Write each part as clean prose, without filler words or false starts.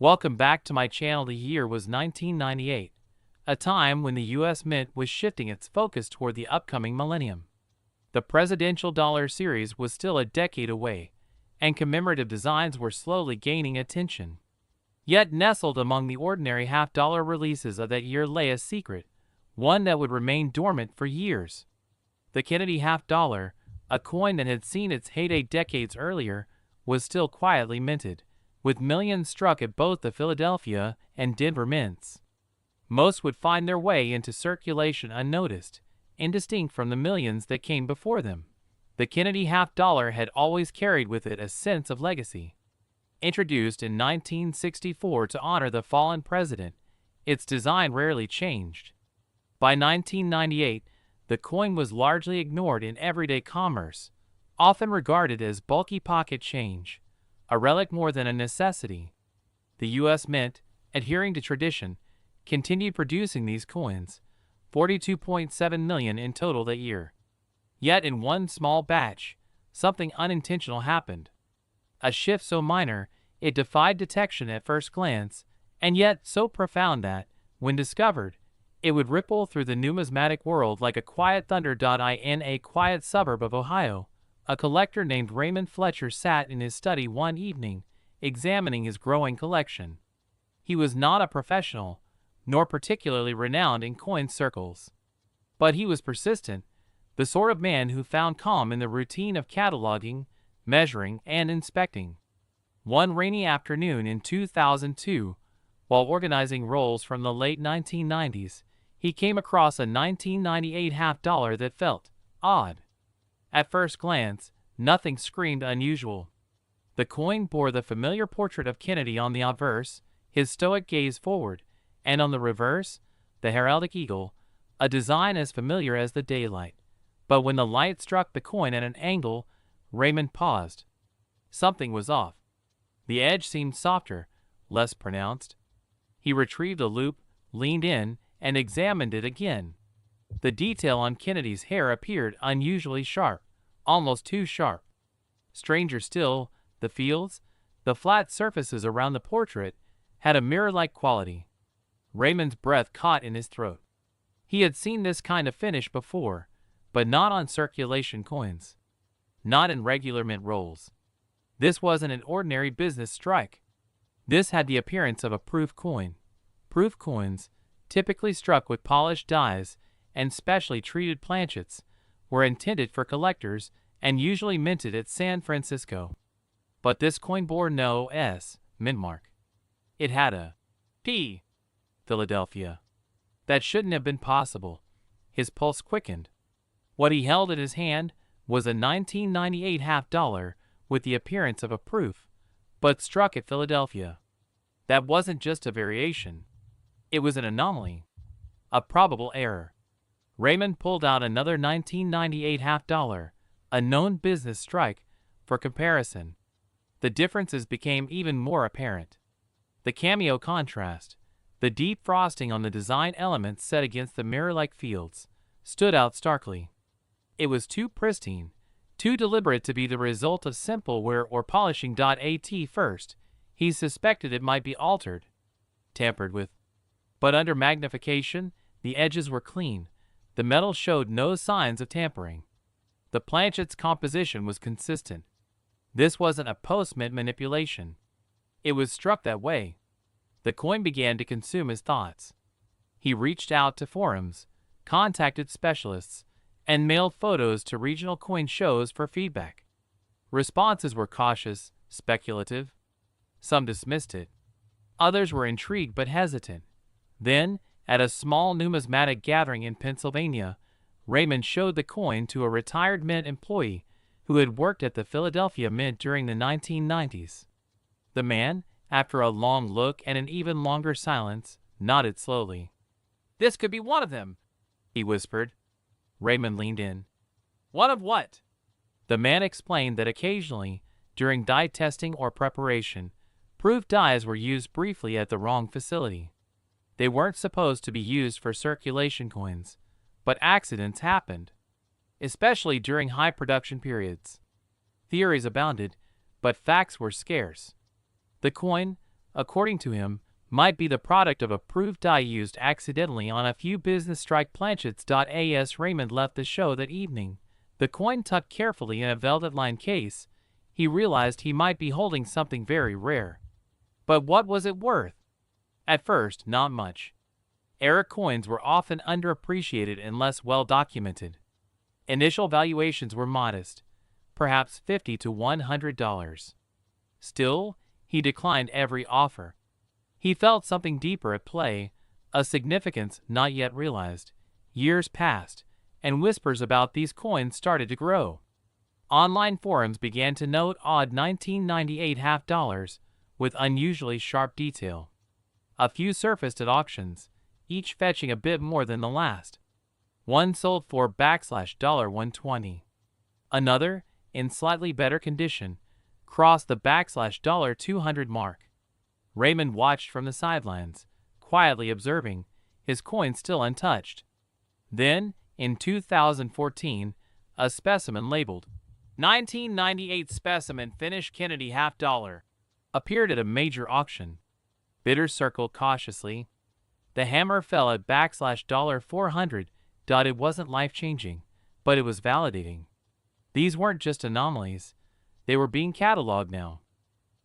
Welcome back to my channel. The year was 1998, a time when the U.S. Mint was shifting its focus toward the upcoming millennium. The presidential dollar series was still a decade away, and commemorative designs were slowly gaining attention. Yet nestled among the ordinary half-dollar releases of that year lay a secret, one that would remain dormant for years. The Kennedy half-dollar, a coin that had seen its heyday decades earlier, was still quietly minted, with millions struck at both the Philadelphia and Denver mints. Most would find their way into circulation unnoticed, indistinct from the millions that came before them. The Kennedy half-dollar had always carried with it a sense of legacy. Introduced in 1964 to honor the fallen president, its design rarely changed. By 1998, the coin was largely ignored in everyday commerce, often regarded as bulky pocket change, a relic more than a necessity. The U.S. Mint, adhering to tradition, continued producing these coins, 42.7 million in total that year. Yet in one small batch, something unintentional happened. A shift so minor, it defied detection at first glance, and yet so profound that, when discovered, it would ripple through the numismatic world like a quiet thunder. In a quiet suburb of Ohio, a collector named Raymond Fletcher sat in his study one evening, examining his growing collection. He was not a professional, nor particularly renowned in coin circles. But he was persistent, the sort of man who found calm in the routine of cataloging, measuring, and inspecting. One rainy afternoon in 2002, while organizing rolls from the late 1990s, he came across a 1998 half-dollar that felt odd. At first glance, nothing screamed unusual. The coin bore the familiar portrait of Kennedy on the obverse, his stoic gaze forward, and on the reverse, the heraldic eagle, a design as familiar as the daylight. But when the light struck the coin at an angle, Raymond paused. Something was off. The edge seemed softer, less pronounced. He retrieved a loupe, leaned in, and examined it again. The detail on Kennedy's hair appeared unusually sharp, almost too sharp. Stranger still, the fields, the flat surfaces around the portrait, had a mirror-like quality. Raymond's breath caught in his throat. He had seen this kind of finish before, but not on circulation coins. Not in regular mint rolls. This wasn't an ordinary business strike. This had the appearance of a proof coin. Proof coins, typically struck with polished dies and specially treated planchets, were intended for collectors and usually minted at San Francisco. But this coin bore no S mint mark. It had a P, Philadelphia. That shouldn't have been possible. His pulse quickened. What he held in his hand was a 1998 half-dollar with the appearance of a proof, but struck at Philadelphia. That wasn't just a variation. It was an anomaly, a probable error. Raymond pulled out another 1998 half-dollar, a known business strike, for comparison. The differences became even more apparent. The cameo contrast, the deep frosting on the design elements set against the mirror-like fields, stood out starkly. It was too pristine, too deliberate to be the result of simple wear or polishing. At first, he suspected it might be altered, tampered with. But under magnification, the edges were clean. The metal showed no signs of tampering. The planchet's composition was consistent. This wasn't a post-mint manipulation. It was struck that way. The coin began to consume his thoughts. He reached out to forums, contacted specialists, and mailed photos to regional coin shows for feedback. Responses were cautious, speculative. Some dismissed it. Others were intrigued but hesitant. Then, at a small numismatic gathering in Pennsylvania, Raymond showed the coin to a retired mint employee who had worked at the Philadelphia Mint during the 1990s. The man, after a long look and an even longer silence, nodded slowly. "This could be one of them," he whispered. Raymond leaned in. "One of what?" The man explained that occasionally, during die testing or preparation, proof dies were used briefly at the wrong facility. They weren't supposed to be used for circulation coins, but accidents happened, especially during high production periods. Theories abounded, but facts were scarce. The coin, according to him, might be the product of a proof die used accidentally on a few business strike planchets. As Raymond left the show that evening, the coin tucked carefully in a velvet-lined case, he realized he might be holding something very rare. But what was it worth? At first, not much. Era coins were often underappreciated and less well documented. Initial valuations were modest, perhaps $50 to $100. Still, he declined every offer. He felt something deeper at play, a significance not yet realized. Years passed, and whispers about these coins started to grow. Online forums began to note odd 1998 half dollars with unusually sharp detail. A few surfaced at auctions, each fetching a bit more than the last. One sold for $120. Another, in slightly better condition, crossed the $200 mark. Raymond watched from the sidelines, quietly observing, his coin still untouched. Then, in 2014, a specimen labeled 1998 specimen finish Kennedy half dollar appeared at a major auction. Bidders circled cautiously. The hammer fell at $400. It wasn't life-changing, but it was validating. These weren't just anomalies. They were being cataloged now.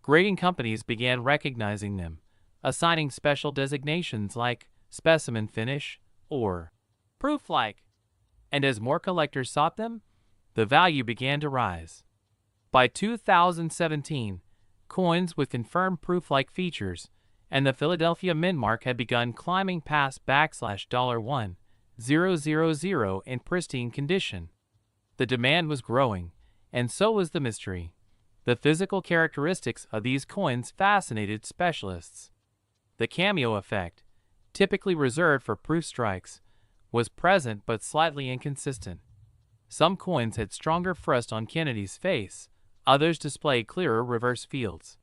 Grading companies began recognizing them, assigning special designations like specimen finish or proof-like. And as more collectors sought them, the value began to rise. By 2017, coins with confirmed proof-like features and the Philadelphia Mint mark had begun climbing past $1,000 in pristine condition. The demand was growing, and so was the mystery. The physical characteristics of these coins fascinated specialists. The cameo effect, typically reserved for proof strikes, was present but slightly inconsistent. Some coins had stronger frust on Kennedy's face, others displayed clearer reverse fields.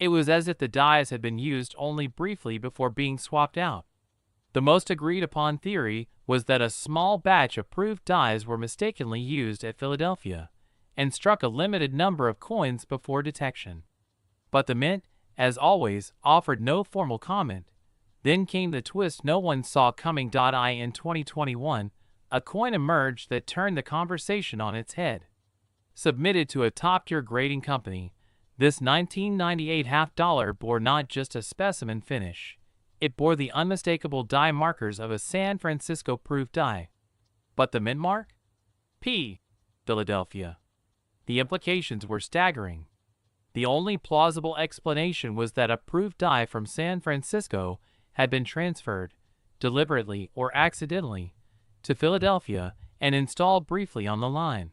It was as if the dies had been used only briefly before being swapped out. The most agreed upon theory was that a small batch of proof dies were mistakenly used at Philadelphia and struck a limited number of coins before detection. But the Mint, as always, offered no formal comment. Then came the twist no one saw coming. In 2021, a coin emerged that turned the conversation on its head. Submitted to a top-tier grading company, this 1998 half dollar bore not just a specimen finish. It bore the unmistakable die markers of a San Francisco proof die. But the Mint mark? P. Philadelphia. The implications were staggering. The only plausible explanation was that a proof die from San Francisco had been transferred, deliberately or accidentally, to Philadelphia and installed briefly on the line.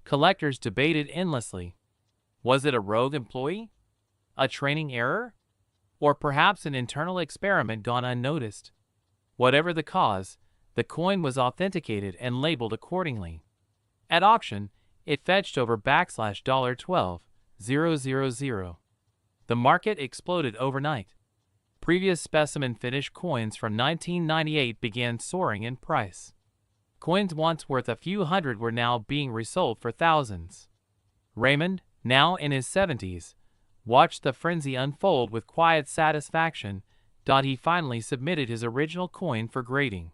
Collectors debated endlessly. Was it a rogue employee? A training error? Or perhaps an internal experiment gone unnoticed? Whatever the cause, the coin was authenticated and labeled accordingly. At auction, it fetched over $12,000. The market exploded overnight. Previous specimen finish coins from 1998 began soaring in price. Coins once worth a few hundred were now being resold for thousands. Raymond, now in his 70s, watched the frenzy unfold with quiet satisfaction. He finally submitted his original coin for grading.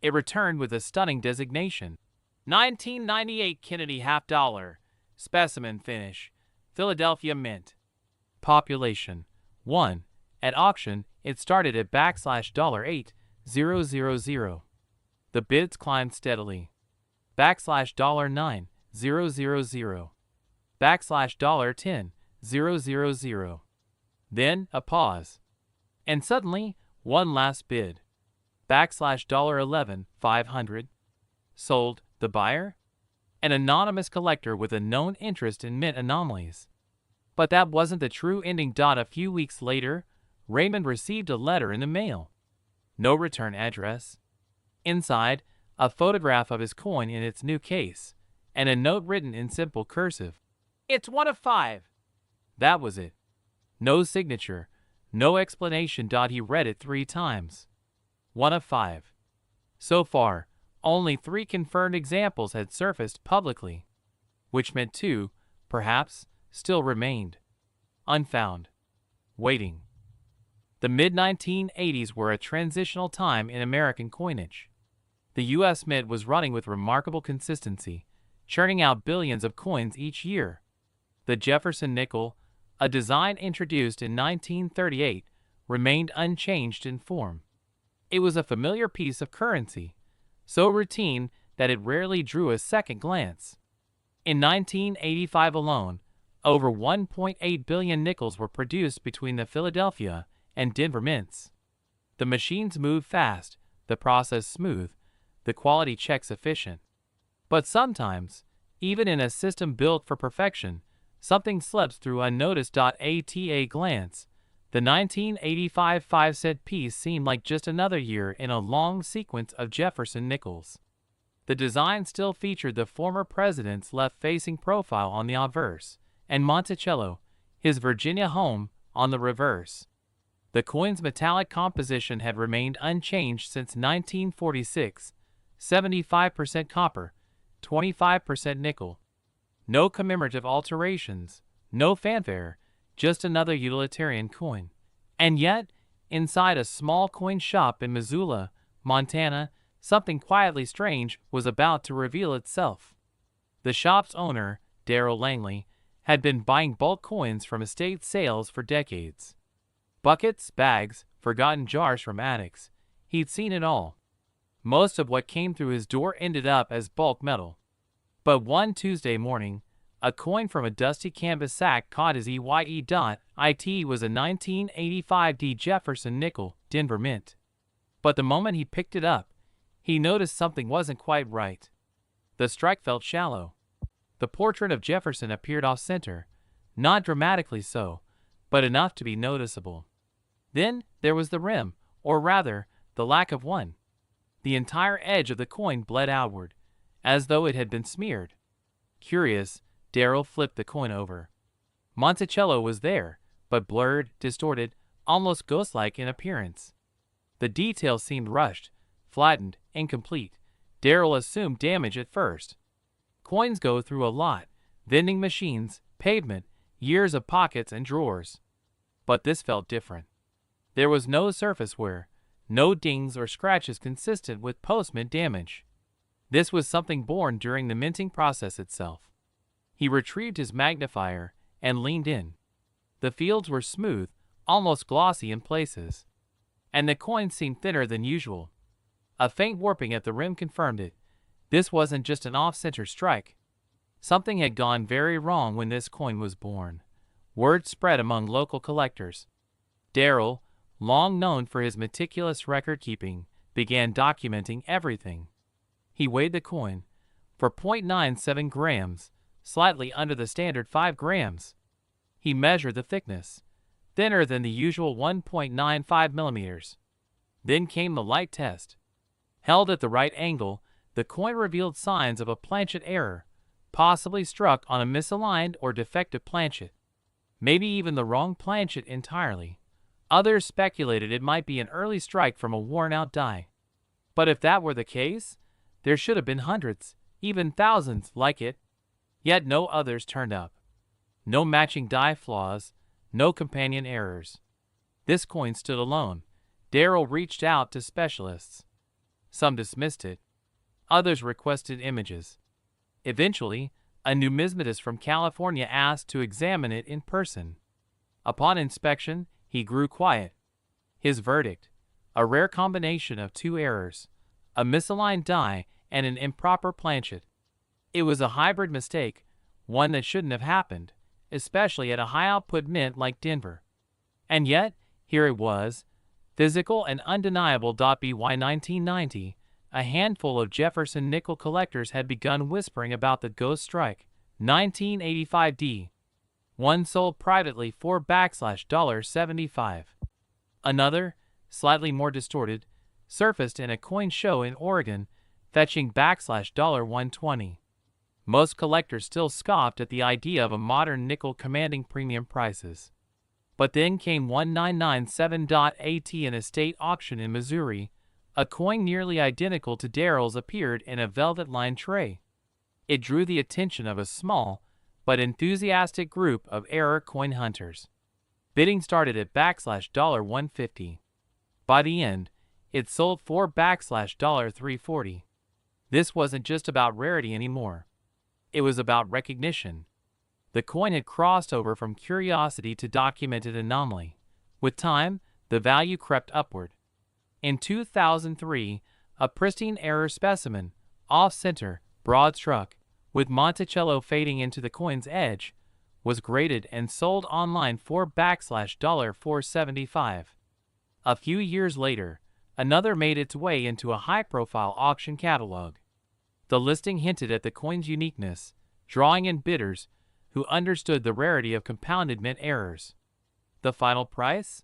It returned with a stunning designation: 1998 Kennedy half dollar, specimen finish, Philadelphia Mint. Population 1. At auction, it started at $8,000. The bids climbed steadily. $9,000, $10,000. Then a pause. And suddenly, one last bid. $11,500. Sold. The buyer? An anonymous collector with a known interest in mint anomalies. But that wasn't the true ending. A few weeks later, Raymond received a letter in the mail. No return address. Inside, a photograph of his coin in its new case, and a note written in simple cursive. "It's 1 of 5. That was it. No signature, no explanation. He read it 3 times. 1 of 5. So far, only 3 confirmed examples had surfaced publicly, which meant 2, perhaps, still remained unfound, waiting. The mid-1980s were a transitional time in American coinage. The U.S. Mint was running with remarkable consistency, churning out billions of coins each year. The Jefferson nickel, a design introduced in 1938, remained unchanged in form. It was a familiar piece of currency, so routine that it rarely drew a second glance. In 1985 alone, over 1.8 billion nickels were produced between the Philadelphia and Denver mints. The machines moved fast, the process smooth, the quality checks efficient. But sometimes, even in a system built for perfection, something slips through unnoticed. At a glance, the 1985 5-cent piece seemed like just another year in a long sequence of Jefferson nickels. The design still featured the former president's left-facing profile on the obverse, and Monticello, his Virginia home, on the reverse. The coin's metallic composition had remained unchanged since 1946, 75% copper, 25% nickel. No commemorative alterations, no fanfare, just another utilitarian coin. And yet, inside a small coin shop in Missoula, Montana, something quietly strange was about to reveal itself. The shop's owner, Darrell Langley, had been buying bulk coins from estate sales for decades. Buckets, bags, forgotten jars from attics. He'd seen it all. Most of what came through his door ended up as bulk metal. But one Tuesday morning, a coin from a dusty canvas sack caught his eye. It was a 1985 D. Jefferson nickel, Denver mint. But the moment he picked it up, he noticed something wasn't quite right. The strike felt shallow. The portrait of Jefferson appeared off-center, not dramatically so, but enough to be noticeable. Then there was the rim, or rather, the lack of one. The entire edge of the coin bled outward, as though it had been smeared. Curious, Darrell flipped the coin over. Monticello was there, but blurred, distorted, almost ghost-like in appearance. The details seemed rushed, flattened, incomplete. Darrell assumed damage at first. Coins go through a lot: vending machines, pavement, years of pockets and drawers. But this felt different. There was no surface wear, no dings or scratches consistent with post-mint damage. This was something born during the minting process itself. He retrieved his magnifier and leaned in. The fields were smooth, almost glossy in places, and the coin seemed thinner than usual. A faint warping at the rim confirmed it. This wasn't just an off-center strike. Something had gone very wrong when this coin was born. Word spread among local collectors. Darrell, long known for his meticulous record-keeping, began documenting everything. He weighed the coin for 0.97 grams, slightly under the standard 5 grams. He measured the thickness, thinner than the usual 1.95 millimeters. Then came the light test. Held at the right angle, the coin revealed signs of a planchet error, possibly struck on a misaligned or defective planchet. Maybe even the wrong planchet entirely. Others speculated it might be an early strike from a worn-out die. But if that were the case, there should have been hundreds, even thousands, like it. Yet no others turned up. No matching die flaws, no companion errors. This coin stood alone. Darrell reached out to specialists. Some dismissed it. Others requested images. Eventually, a numismatist from California asked to examine it in person. Upon inspection, he grew quiet. His verdict: a rare combination of two errors, a misaligned die and an improper planchet. It was a hybrid mistake, one that shouldn't have happened, especially at a high-output mint like Denver. And yet, here it was, physical and undeniable. By 1990, a handful of Jefferson nickel collectors had begun whispering about the ghost strike, 1985D. One sold privately for $75. Another, slightly more distorted, surfaced in a coin show in Oregon, fetching $120. Most collectors still scoffed at the idea of a modern nickel commanding premium prices. But then came 1997.AT, an estate auction in Missouri. A coin nearly identical to Darrell's appeared in a velvet-lined tray. It drew the attention of a small but enthusiastic group of error coin hunters. Bidding started at $150. By the end, it sold for $340. This wasn't just about rarity anymore. It was about recognition. The coin had crossed over from curiosity to documented anomaly. With time, the value crept upward. In 2003, a pristine error specimen, off-center, broad struck, with Monticello fading into the coin's edge, was graded and sold online for $475. A few years later, another made its way into a high-profile auction catalog. The listing hinted at the coin's uniqueness, drawing in bidders who understood the rarity of compounded mint errors. The final price?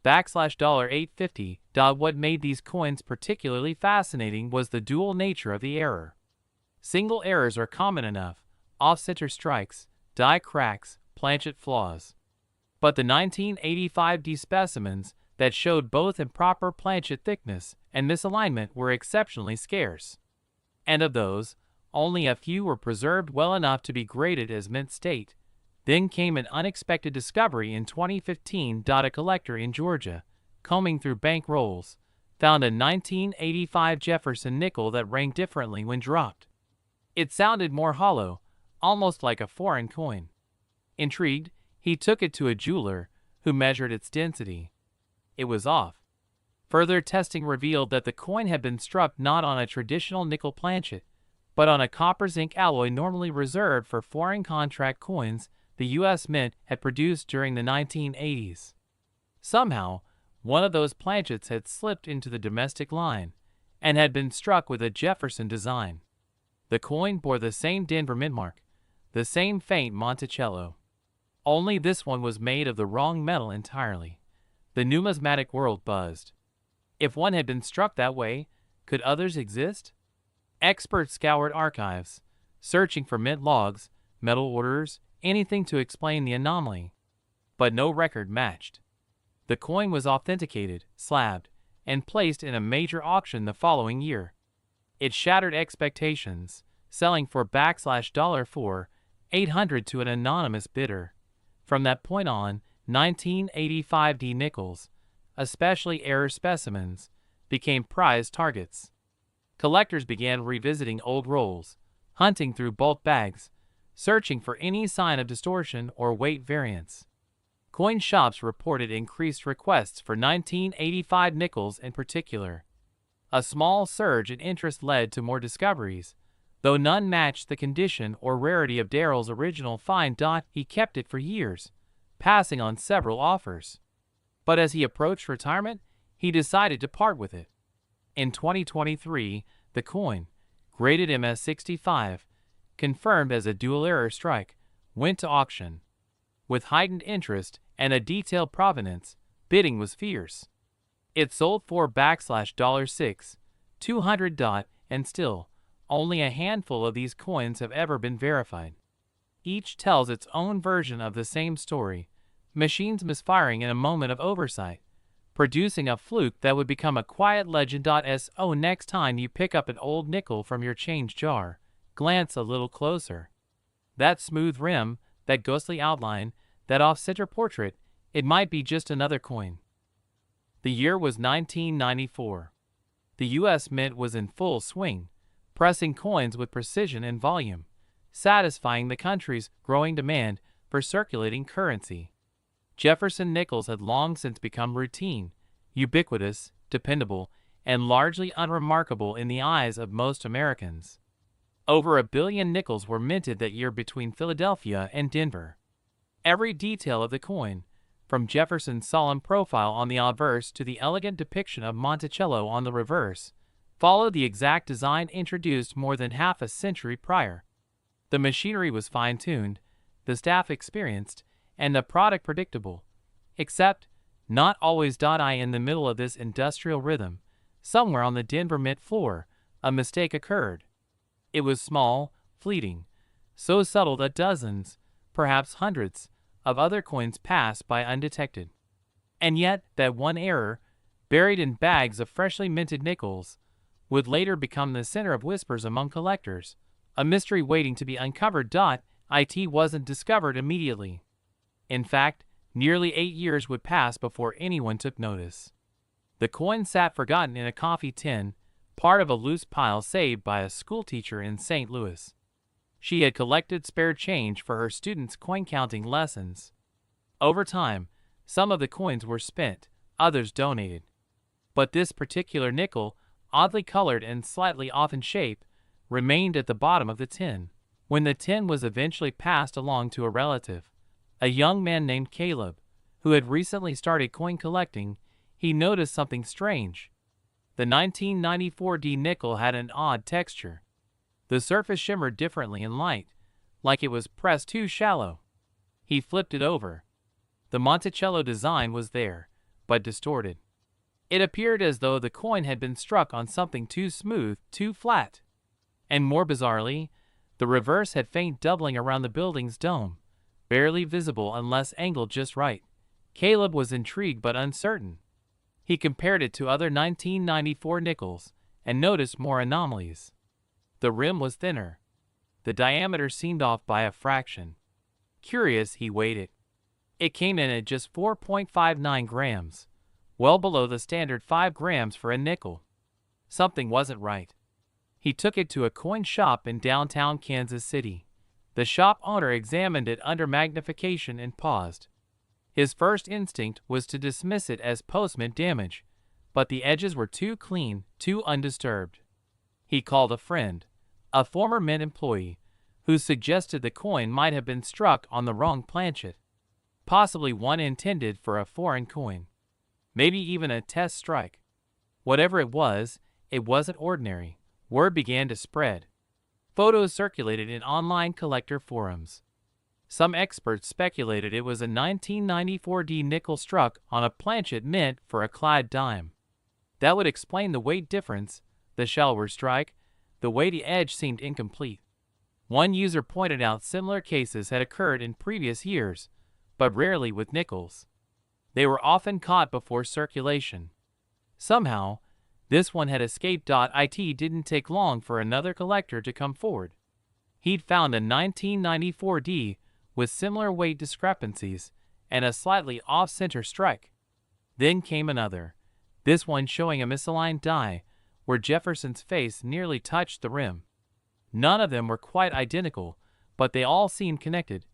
$850. What made these coins particularly fascinating was the dual nature of the error. Single errors are common enough: off-center strikes, die cracks, planchet flaws. But the 1985 D specimens that showed both improper planchet thickness and misalignment were exceptionally scarce. And of those, only a few were preserved well enough to be graded as mint state. Then came an unexpected discovery in 2015. A collector in Georgia, combing through bank rolls, found a 1985 Jefferson nickel that rang differently when dropped. It sounded more hollow, almost like a foreign coin. Intrigued, he took it to a jeweler, who measured its density. It was off. Further testing revealed that the coin had been struck not on a traditional nickel planchet, but on a copper-zinc alloy normally reserved for foreign contract coins the U.S. Mint had produced during the 1980s. Somehow, one of those planchets had slipped into the domestic line, and had been struck with a Jefferson design. The coin bore the same Denver mint mark, the same faint Monticello. Only this one was made of the wrong metal entirely. The numismatic world buzzed. If one had been struck that way, could others exist? Experts scoured archives, searching for mint logs, metal orders, anything to explain the anomaly. But no record matched. The coin was authenticated, slabbed, and placed in a major auction the following year. It shattered expectations, selling for $4,800 to an anonymous bidder. From that point on, 1985 D nickels, especially error specimens, became prized targets. Collectors began revisiting old rolls, hunting through bulk bags, searching for any sign of distortion or weight variance. Coin shops reported increased requests for 1985 nickels in particular. A small surge in interest led to more discoveries, though none matched the condition or rarity of Darrell's original find. He kept it for years, passing on several offers. But as he approached retirement, he decided to part with it. In 2023, the coin, graded MS65, confirmed as a dual error strike, went to auction. With heightened interest and a detailed provenance, bidding was fierce. It sold for $6,200. And still, only a handful of these coins have ever been verified. Each tells its own version of the same story: machines misfiring in a moment of oversight, producing a fluke that would become a quiet legend. So next time you pick up an old nickel from your change jar, glance a little closer. That smooth rim, that ghostly outline, that off-center portrait, it might be just another coin. The year was 1994. The U.S. Mint was in full swing, pressing coins with precision and volume, satisfying the country's growing demand for circulating currency. Jefferson nickels had long since become routine, ubiquitous, dependable, and largely unremarkable in the eyes of most Americans. Over 1 billion nickels were minted that year between Philadelphia and Denver. Every detail of the coin, from Jefferson's solemn profile on the obverse to the elegant depiction of Monticello on the reverse, followed the exact design introduced more than half a century prior. The machinery was fine-tuned, the staff experienced, and the product predictable. Except, not always. In the middle of this industrial rhythm, somewhere on the Denver Mint floor, a mistake occurred. It was small, fleeting, so subtle that dozens, perhaps hundreds, of other coins passed by undetected. And yet, that one error, buried in bags of freshly minted nickels, would later become the center of whispers among collectors, a mystery waiting to be uncovered. It wasn't discovered immediately. In fact, Nearly 8 years would pass before anyone took notice. The coin sat forgotten in a coffee tin, part of a loose pile saved by a schoolteacher in St. Louis. She had collected spare change for her students' coin-counting lessons. Over time, some of the coins were spent, others donated. But this particular nickel, oddly colored and slightly off in shape, remained at the bottom of the tin. When the tin was eventually passed along to a relative, a young man named Caleb, who had recently started coin collecting, he noticed something strange. The 1994 D nickel had an odd texture. The surface shimmered differently in light, like it was pressed too shallow. He flipped it over. The Monticello design was there, but distorted. It appeared as though the coin had been struck on something too smooth, too flat. And more bizarrely, the reverse had faint doubling around the building's dome, barely visible unless angled just right. Caleb was intrigued but uncertain. He compared it to other 1994 nickels and noticed more anomalies. The rim was thinner. The diameter seemed off by a fraction. Curious, he weighed it. It came in at just 4.59 grams, well below the standard 5 grams for a nickel. Something wasn't right. He took it to a coin shop in downtown Kansas City. The shop owner examined it under magnification and paused. His first instinct was to dismiss it as post-mint damage, but the edges were too clean, too undisturbed. He called a friend, a former mint employee, who suggested the coin might have been struck on the wrong planchet, possibly one intended for a foreign coin, maybe even a test strike. Whatever it wasn't ordinary. Word began to spread. Photos circulated in online collector forums. Some experts speculated it was a 1994 D nickel struck on a planchet meant for a clad dime. That would explain the weight difference, the shallower strike. The weighty edge seemed incomplete. One user pointed out similar cases had occurred in previous years, but rarely with nickels. They were often caught before circulation. Somehow, this one had escaped. It didn't take long for another collector to come forward. He'd found a 1994 D with similar weight discrepancies and a slightly off-center strike. Then came another, this one showing a misaligned die where Jefferson's face nearly touched the rim. None of them were quite identical, but they all seemed connected,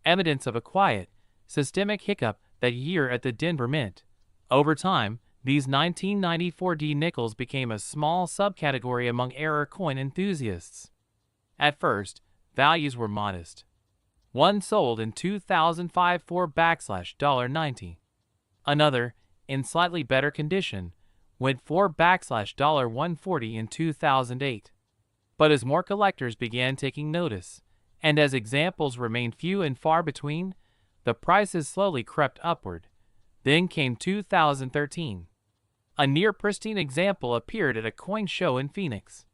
evidence of a quiet, systemic hiccup that year at the Denver Mint. Over time, these 1994 D nickels became a small subcategory among error coin enthusiasts. At first, values were modest. One sold in 2005 for $90. Another, in slightly better condition, went for $140 in 2008. But as more collectors began taking notice, and as examples remained few and far between, the prices slowly crept upward. Then came 2013. A near-pristine example appeared at a coin show in Phoenix.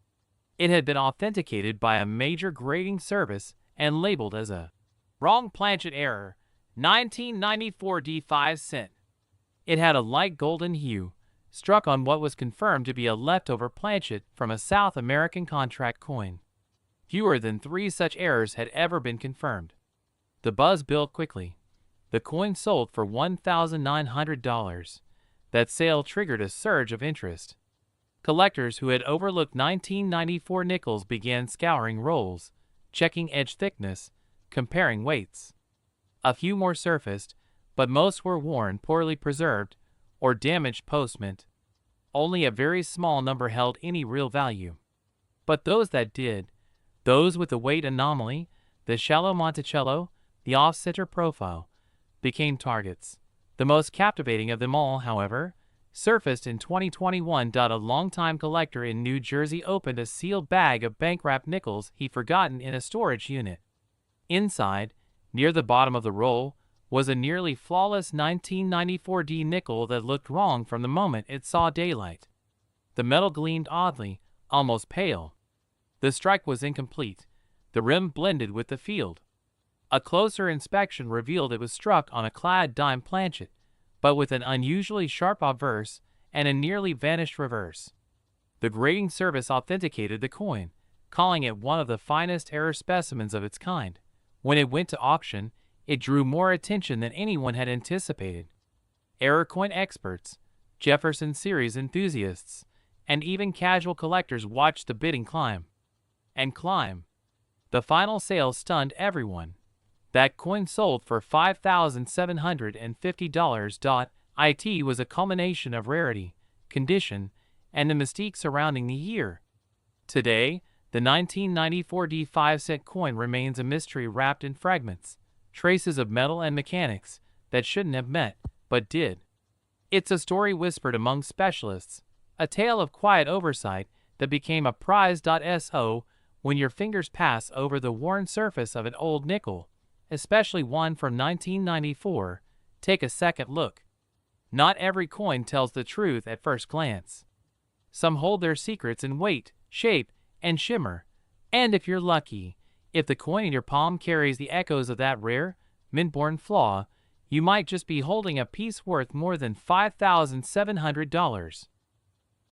It had been authenticated by a major grading service and labeled as a wrong planchet error, 1994 D 5 cent. It had a light golden hue, struck on what was confirmed to be a leftover planchet from a South American contract coin. Fewer than 3 such errors had ever been confirmed. The buzz built quickly. The coin sold for $1,900. That sale triggered a surge of interest. Collectors who had overlooked 1994 nickels began scouring rolls, checking edge thickness, comparing weights. A few more surfaced, but most were worn, poorly preserved, or damaged post-mint. Only a very small number held any real value. But those that did, those with the weight anomaly, the shallow Monticello, the off-center profile, became targets. The most captivating of them all, however, surfaced in 2021. A longtime collector in New Jersey opened a sealed bag of bank-wrapped nickels he'd forgotten in a storage unit. Inside, near the bottom of the roll, was a nearly flawless 1994 D nickel that looked wrong from the moment it saw daylight. The metal gleamed oddly, almost pale. The strike was incomplete. The rim blended with the field. A closer inspection revealed it was struck on a clad dime planchet, but with an unusually sharp obverse and a nearly vanished reverse. The grading service authenticated the coin, calling it one of the finest error specimens of its kind. When it went to auction, It drew more attention than anyone had anticipated. Error coin experts, Jefferson series enthusiasts, and even casual collectors watched the bidding climb and climb. The final sale stunned everyone. That coin sold for $5,750. It was a culmination of rarity, condition, and the mystique surrounding the year. Today, the 1994 D5-cent coin remains a mystery wrapped in fragments, traces of metal and mechanics that shouldn't have met, but did. It's a story whispered among specialists, a tale of quiet oversight that became a prize.so when your fingers pass over the worn surface of an old nickel, especially one from 1994. Take a second look. Not every coin tells the truth at first glance. Some hold their secrets in weight, shape, and shimmer, and if you're lucky, if the coin in your palm carries the echoes of that rare, mint-born flaw, you might just be holding a piece worth more than $5,700.